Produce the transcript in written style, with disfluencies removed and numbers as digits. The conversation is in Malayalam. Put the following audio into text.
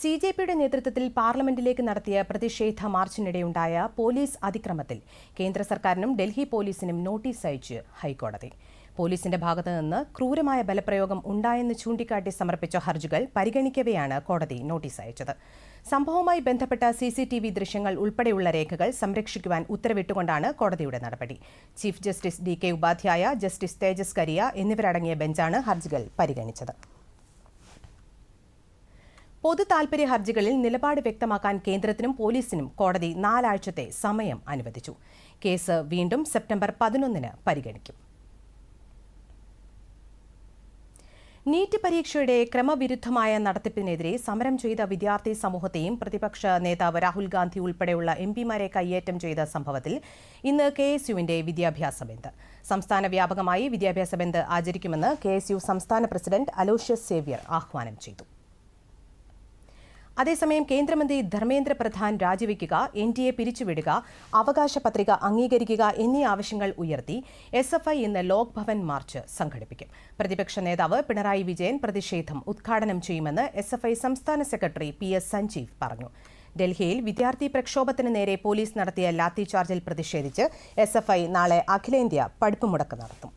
സിജെപിയുടെ നേതൃത്വത്തിൽ പാർലമെന്റിലേക്ക് നടത്തിയ പ്രതിഷേധ മാർച്ചിനിടെയുണ്ടായ പോലീസ് അതിക്രമത്തിൽ കേന്ദ്ര സർക്കാരിനും ഡൽഹി പോലീസിനും നോട്ടീസ് അയച്ച് ഹൈക്കോടതി. പോലീസിന്റെ ഭാഗത്തുനിന്ന് ക്രൂരമായ ബലപ്രയോഗം ഉണ്ടായെന്ന് ചൂണ്ടിക്കാട്ടി സമർപ്പിച്ച ഹർജികൾ പരിഗണിക്കവെയാണ് കോടതി നോട്ടീസ് അയച്ചത്. സംഭവവുമായി ബന്ധപ്പെട്ട സിസിടിവി ദൃശ്യങ്ങൾ ഉൾപ്പെടെയുള്ള രേഖകൾ സംരക്ഷിക്കുവാൻ ഉത്തരവിട്ടുകൊണ്ടാണ് കോടതിയുടെ നടപടി. Chief justice DK Upadhyaya, justice Tejas Kariya എന്നിവരടങ്ങിയ ബെഞ്ചാണ് ഹർജികൾ പരിഗണിച്ചത്. പൊതു താൽപര്യ ഹർജികളിൽ നിലപാട് വ്യക്തമാക്കാൻ കേന്ദ്രത്തിനും പോലീസിനും കോടതി 4 ആഴ്ചത്തെ സമയം അനുവദിച്ചു. കേസ് വീണ്ടും സെപ്റ്റംബർ 11-ന് പരിഗണിക്കും. നീറ്റ് പരീക്ഷയുടെ ക്രമവിരുദ്ധമായ നടത്തിപ്പിനെതിരെ സമരം ചെയ്ത വിദ്യാർത്ഥി സമൂഹത്തെയും പ്രതിപക്ഷ നേതാവ് രാഹുൽ ഗാന്ധി ഉൾപ്പെടെയുള്ള MPമാരെ കയ്യേറ്റം ചെയ്ത സംഭവത്തിൽ ഇന്ന് KSUവിന്റെ വിദ്യാഭ്യാസ ബന്ദ്. സംസ്ഥാന വ്യാപകമായി വിദ്യാഭ്യാസ ബന്ദ് ആചരിക്കുമെന്ന് KSU സംസ്ഥാന പ്രസിഡന്റ് അലോഷ്യസ് സേവ്യർ ആഹ്വാനം ചെയ്തു. അതേസമയം കേന്ദ്രമന്ത്രി ധർമ്മേന്ദ്ര പ്രധാൻ രാജിവെക്കുക, NDA പിരിച്ചുവിടുക, അവകാശ പത്രിക അംഗീകരിക്കുക എന്നീ ആവശ്യങ്ങൾ ഉയർത്തി SFI ഇന്ന് ലോക് ഭവൻ മാർച്ച് സംഘടിപ്പിക്കും. പ്രതിപക്ഷ നേതാവ് പിണറായി വിജയൻ പ്രതിഷേധം ഉദ്ഘാടനം ചെയ്യുമെന്ന് SFI സംസ്ഥാന സെക്രട്ടറി PS സഞ്ജീവ് പറഞ്ഞു. ഡൽഹിയിൽ വിദ്യാർത്ഥി പ്രക്ഷോഭത്തിന് നേരെ പോലീസ് നടത്തിയ ലാത്തിചാർജിൽ പ്രതിഷേധിച്ച് SFI നാളെ അഖിലേന്ത്യാ പടിപ്പുമുടക്ക് നടത്തും.